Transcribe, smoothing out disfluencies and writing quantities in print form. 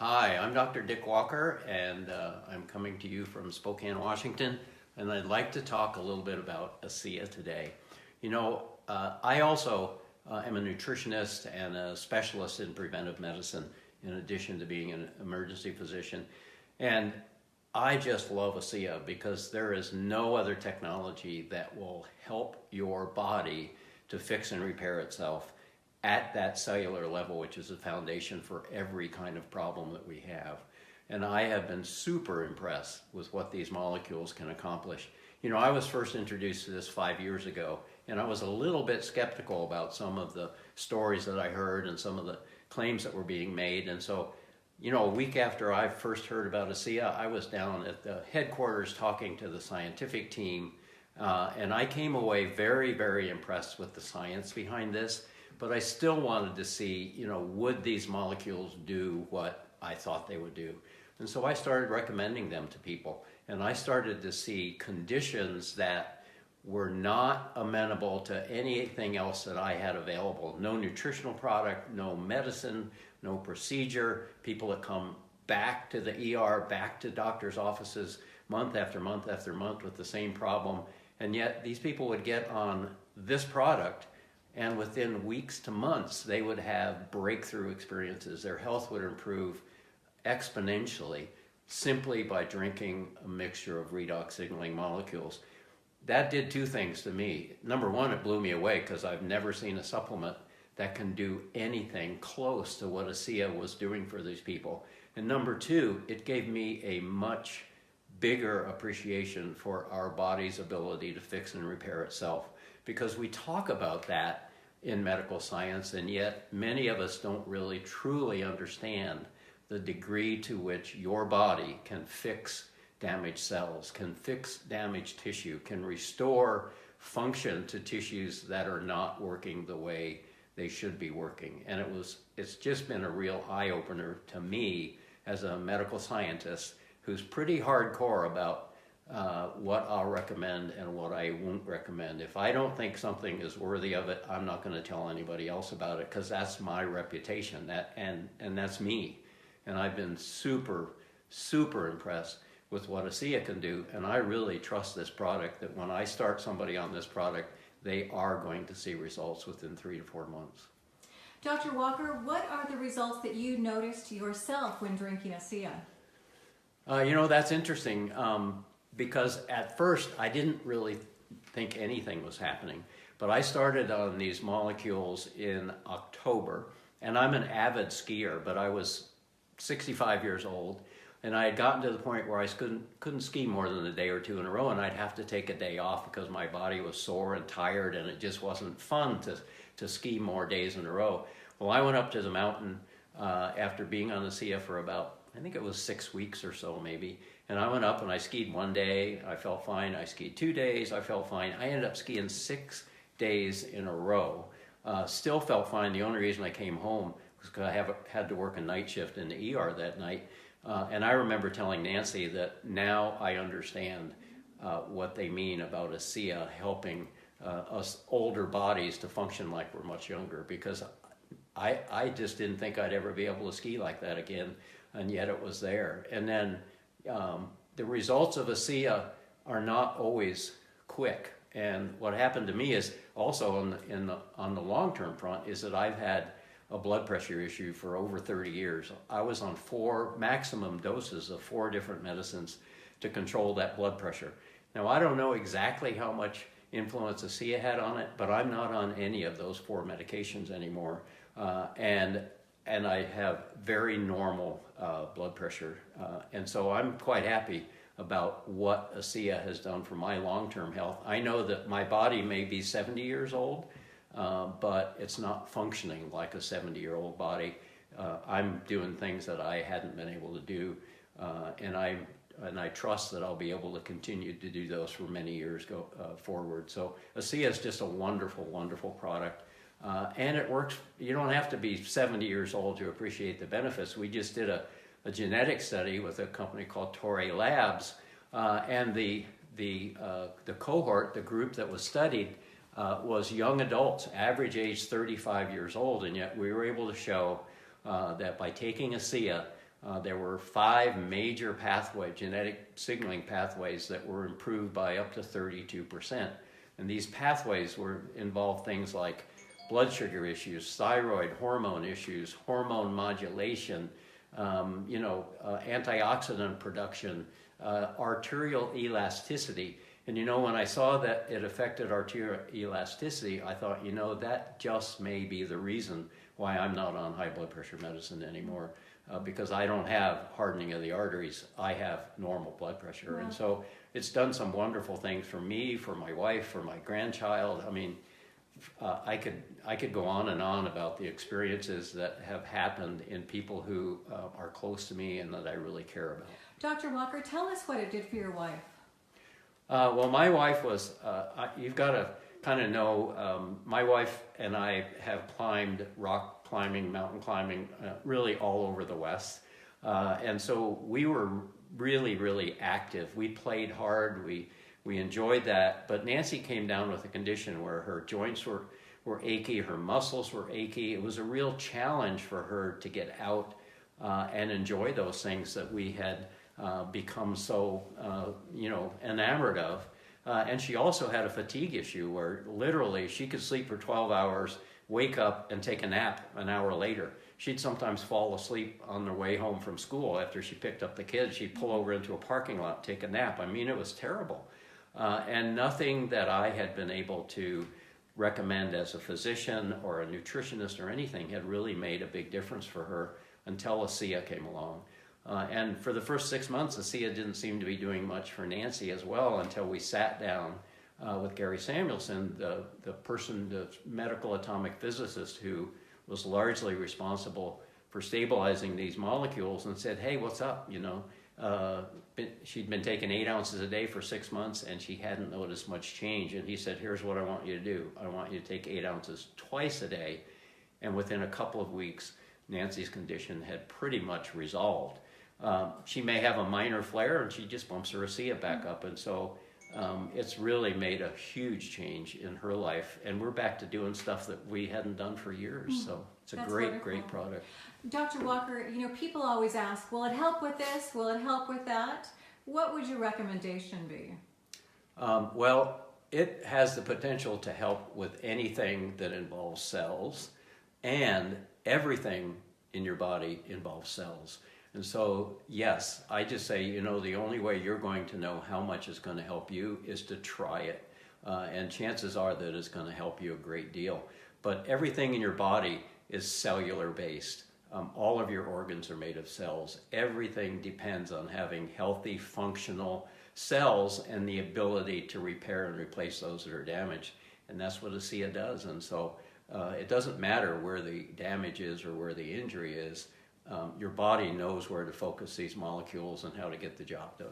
Hi, I'm Dr. Dick Walker, and I'm coming to you from Spokane, Washington, and I'd like to talk a little bit about Asea today. I also am a nutritionist and a specialist in preventive medicine, in addition to being an emergency physician. And I just love Asea because there is no other technology that will help your body to fix and repair itself at that cellular level, which is the foundation for every kind of problem that we have. And I have been super impressed with what these molecules can accomplish. I was first introduced to this 5 years ago, and I was a little bit skeptical about some of the stories that I heard and some of the claims that were being made. And so, a week after I first heard about Asea, I was down at the headquarters talking to the scientific team, and I came away very, very impressed with the science behind this. But I still wanted to see, would these molecules do what I thought they would do? And so I started recommending them to people. And I started to see conditions that were not amenable to anything else that I had available. No nutritional product, no medicine, no procedure. People that come back to the ER, back to doctors' offices month after month after month with the same problem. And yet these people would get on this product, and within weeks to months, they would have breakthrough experiences. Their health would improve exponentially simply by drinking a mixture of redox signaling molecules. That did two things to me. Number one, it blew me away because I've never seen a supplement that can do anything close to what Asea was doing for these people. And number two, it gave me a much bigger appreciation for our body's ability to fix and repair itself. Because we talk about that in medical science, and yet many of us don't really truly understand the degree to which your body can fix damaged cells, can fix damaged tissue, can restore function to tissues that are not working the way they should be working. And it's just been a real eye-opener to me as a medical scientist who's pretty hardcore about what I'll recommend and what I won't recommend. If I don't think something is worthy of it, I'm not going to tell anybody else about it because that's my reputation, and that's me. And I've been super, super impressed with what Asea can do, and I really trust this product that when I start somebody on this product, they are going to see results within 3 to 4 months. Dr. Walker, what are the results that you noticed yourself when drinking Asea? That's interesting. Because at first I didn't really think anything was happening. But I started on these molecules in October, and I'm an avid skier, but I was 65 years old, and I had gotten to the point where I couldn't ski more than a day or two in a row, and I'd have to take a day off because my body was sore and tired, and it just wasn't fun to ski more days in a row. Well, I went up to the mountain after being on Asea for about, I think it was 6 weeks or so maybe. And I went up and I skied one day, I felt fine. I skied 2 days, I felt fine. I ended up skiing 6 days in a row. Still felt fine. The only reason I came home was because I had to work a night shift in the ER that night. And I remember telling Nancy that now I understand what they mean about Asea helping us older bodies to function like we're much younger, because I just didn't think I'd ever be able to ski like that again, and yet it was there. And then the results of Asea are not always quick. And what happened to me is also on the long-term front is that I've had a blood pressure issue for over 30 years. I was on 4 maximum doses of 4 different medicines to control that blood pressure. Now, I don't know exactly how much influence Asea had on it, but I'm not on any of those 4 medications anymore. And I have very normal blood pressure. And so I'm quite happy about what Asea has done for my long-term health. I know that my body may be 70 years old, but it's not functioning like a 70-year-old body. I'm doing things that I hadn't been able to do, and I trust that I'll be able to continue to do those for many years forward. So Asea is just a wonderful, wonderful product. And it works. You don't have to be 70 years old to appreciate the benefits. We just did a genetic study with a company called Torrey Labs, and the cohort, the group that was studied, was young adults, average age 35 years old, and yet we were able to show that by taking Asea, there were 5 major genetic signaling pathways that were improved by up to 32%. And these pathways involved things like blood sugar issues, thyroid hormone issues, hormone modulation, antioxidant production, arterial elasticity. And when I saw that it affected arterial elasticity, I thought, that just may be the reason why I'm not on high blood pressure medicine anymore, because I don't have hardening of the arteries. I have normal blood pressure. Wow. And so it's done some wonderful things for me, for my wife, for my grandchild. I mean, I could go on and on about the experiences that have happened in people who are close to me and that I really care about. Dr. Walker, tell us what it did for your wife. Well, my wife was, you've got to kind of know, my wife and I have climbed rock climbing, mountain climbing, really all over the West. And so we were really, really active. We played hard. We enjoyed that. But Nancy came down with a condition where her joints were achy, her muscles were achy. It was a real challenge for her to get out and enjoy those things that we had become so, enamored of. And she also had a fatigue issue where literally she could sleep for 12 hours, wake up and take a nap an hour later. She'd sometimes fall asleep on the way home from school after she picked up the kids. She'd pull over into a parking lot, take a nap. I mean, it was terrible. And nothing that I had been able to recommend as a physician or a nutritionist or anything had really made a big difference for her until Asea came along. And for the first 6 months, Asea didn't seem to be doing much for Nancy as well until we sat down with Gary Samuelson, the medical atomic physicist who was largely responsible for stabilizing these molecules, and said, hey, what's up? She'd been taking 8 ounces a day for 6 months and she hadn't noticed much change. And he said, here's what I want you to do. I want you to take 8 ounces twice a day. And within a couple of weeks, Nancy's condition had pretty much resolved. She may have a minor flare and she just bumps her Asea back up. And so it's really made a huge change in her life. And we're back to doing stuff that we hadn't done for years. So it's a great product. Dr. Walker, people always ask, will it help with this? Will it help with that? What would your recommendation be? Well, it has the potential to help with anything that involves cells, and everything in your body involves cells. And so, yes, I just say, the only way you're going to know how much is going to help you is to try it. And chances are that it's going to help you a great deal. But everything in your body is cellular based. All of your organs are made of cells. Everything depends on having healthy, functional cells and the ability to repair and replace those that are damaged. And that's what Asea does. And so it doesn't matter where the damage is or where the injury is. Your body knows where to focus these molecules and how to get the job done.